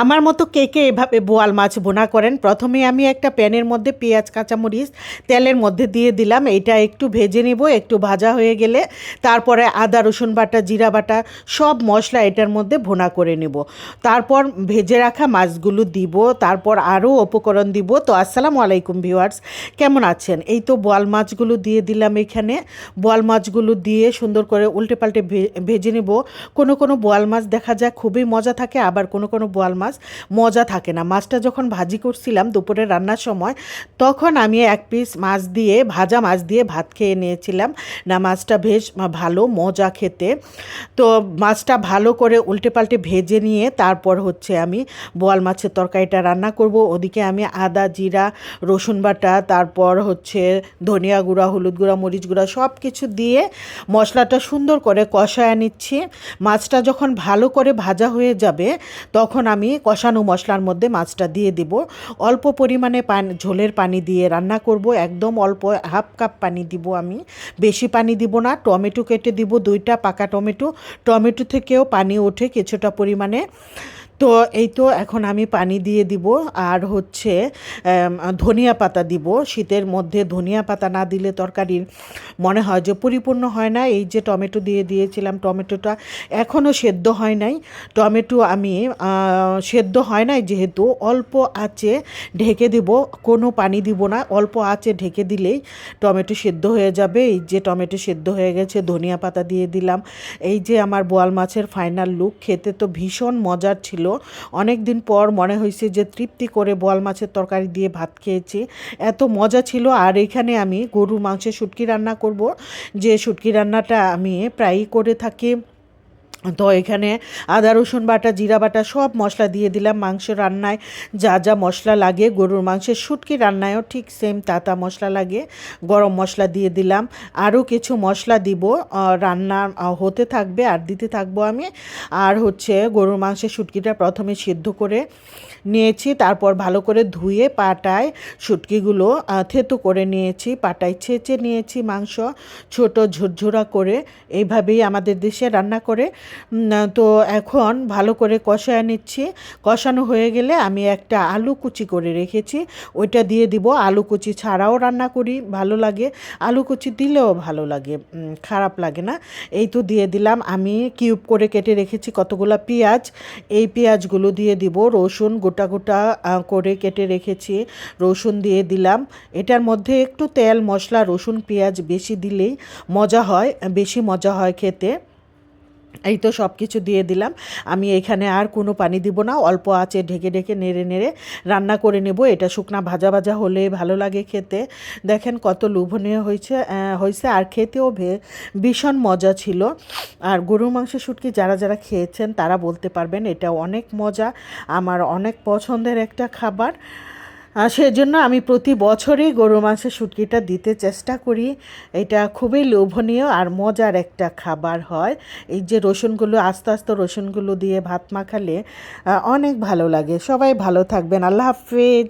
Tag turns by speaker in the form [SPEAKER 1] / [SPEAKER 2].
[SPEAKER 1] আমার মতো কে কে এভাবে বোয়াল মাছ ভুনা করেন? প্রথমে আমি একটা প্যানের মধ্যে পেঁয়াজ কাঁচামরিচ তেলের মধ্যে দিয়ে দিলাম। এইটা একটু ভেজে নিব, একটু ভাজা হয়ে গেলে তারপরে আদা রসুন বাটা জিরা বাটা সব মশলা এটার মধ্যে ভুনা করে নেব। তারপর ভেজে রাখা মাছগুলো দিব, তারপর আরও উপকরণ দিব। তো আসসালামু আলাইকুম ভিউয়ার্স, কেমন আছেন? এই তো বোয়াল মাছগুলো দিয়ে দিলাম এখানে। বোয়াল মাছগুলো দিয়ে সুন্দর করে উল্টে পাল্টে ভেজে নেব। কোনো কোনো বোয়াল মাছ দেখা যায় খুবই মজা থাকে, আবার কোনো কোনো বোয়াল মাছ মজা থাকে না। মাছটা যখন ভাজি করছিলাম দুপুরে রান্নার সময়, তখন আমি এক পিস মাছ দিয়ে ভাজা মাছ দিয়ে ভাত খেয়ে নিয়েছিলাম। না, মাছটা বেশ ভালো মজা খেতে। তো মাছটা ভালো করে উল্টে পাল্টে ভেজে নিয়ে তারপর হচ্ছে আমি বোয়াল মাছের তরকারিটা রান্না করব। ওদিকে আমি আদা জিরা রসুন বাটা, তারপর হচ্ছে ধনিয়া গুঁড়া হলুদ গুঁড়া মরিচ গুঁড়া সব কিছু দিয়ে মশলাটা সুন্দর করে কষায় নিচ্ছি। মাছটা যখন ভালো করে ভাজা হয়ে যাবে তখন আমি কষানো মশলার মধ্যে মাছটা দিয়ে দিব। অল্প পরিমাণে ঝোলের পানি দিয়ে রান্না করব, একদম অল্প, হাফ কাপ পানি দিব আমি, বেশি পানি দিব না। টমেটো কেটে দিব, 2টা পাকা টমেটো। টমেটো থেকেও পানি ওঠে কিছুটা পরিমাণে। তো এই তো এখন আমি পানি দিয়ে দিব, আর হচ্ছে ধনিয়া পাতা দিব। শীতের মধ্যে ধনিয়া পাতা না দিলে তরকারির মনে হয় যে পরিপূর্ণ হয় না। এই যে টমেটো দিয়ে দিয়েছিলাম, টমেটোটা এখনও সেদ্ধ হয় নাই। টমেটো আমি সেদ্ধ হয় নাই যেহেতু অল্প আঁচে ঢেকে দিব, কোনো পানি দিব না, অল্প আঁচে ঢেকে দিলেই টমেটো সেদ্ধ হয়ে যাবে। এই যে টমেটো সেদ্ধ হয়ে গেছে, ধনিয়া পাতা দিয়ে দিলাম। এই যে আমার বোয়াল মাছের ফাইনাল লুক। খেতে তো ভীষণ মজার ছিল। অনেক দিন পর মনে হয়েছে যে তৃপ্তি করে বোয়াল মাছের তরকারি দিয়ে ভাত খেয়েছি, এত মজা ছিল। আর এখানে আমি গরুর মাংসের শুটকি রান্না করব, যে শুটকি রান্নাটা আমি প্রায়ই করে থাকি। তো এখানে আদা রসুন বাটা জিরা বাটা সব মশলা দিয়ে দিলাম। মাংস রান্নায় যা যা মশলা লাগে গরুর মাংসের শুটকি রান্নায়ও ঠিক সেম তাতা মশলা লাগে। গরম মশলা দিয়ে দিলাম, আরও কিছু মশলা দিব, রান্না হতে থাকবে আর দিতে থাকবো আমি। আর হচ্ছে গরুর মাংসের শুটকিটা প্রথমে সিদ্ধ করে নিয়েছি, তারপর ভালো করে ধুয়ে পাটায় শুটকিগুলো থেতো করে নিয়েছি, পাটায় ছেঁচে নিয়েছি মাংস ছোট ঝুরঝুরা করে। এইভাবেই আমাদের দেশে রান্না করে। তো এখন ভালো করে কষায় নিচ্ছি। কষানো হয়ে গেলে আমি একটা আলু কুচি করে রেখেছি, ওইটা দিয়ে দিব। আলু কুচি ছাড়াও রান্না করি, ভালো লাগে। আলু কুচি দিলেও ভালো লাগে, খারাপ লাগে না। এই তো দিয়ে দিলাম। আমি কিউব করে কেটে রেখেছি কতগুলো পেঁয়াজ, এই পেঁয়াজগুলো দিয়ে দিব। রসুন গোটা গোটা করে কেটে রেখেছি, রসুন দিয়ে দিলাম। এটার মধ্যে একটু তেল মশলা রসুন পেঁয়াজ বেশি দিলেই মজা হয়, বেশি মজা হয় খেতে। এই তো সব কিছু দিয়ে দিলাম। আমি এখানে আর কোনো পানি দিব না, অল্প আঁচে ঢেকে ঢেকে নেড়ে নেড়ে রান্না করে নেব। এটা শুকনা ভাজা ভাজা হলে ভালো লাগে খেতে। দেখেন কত লোভনীয় হয়েছে, আর খেতেও ভীষণ মজা ছিল। আর গরুর মাংসের শুটকি যারা যারা খেয়েছেন তারা বলতে পারবেন এটা অনেক মজা, আমার অনেক পছন্দের একটা খাবার। সেজন্য আমি প্রতি বছরই গরুর মাংসের শুটকিটা দিতে চেষ্টা করি। এটা খুবই লোভনীয় আর মজার একটা খাবার হয়। এই যে রসুনগুলো আস্তে আস্তে রসুনগুলো দিয়ে ভাত মাখালে অনেক ভালো লাগে। সবাই ভালো থাকবেন, আল্লাহ হাফেজ।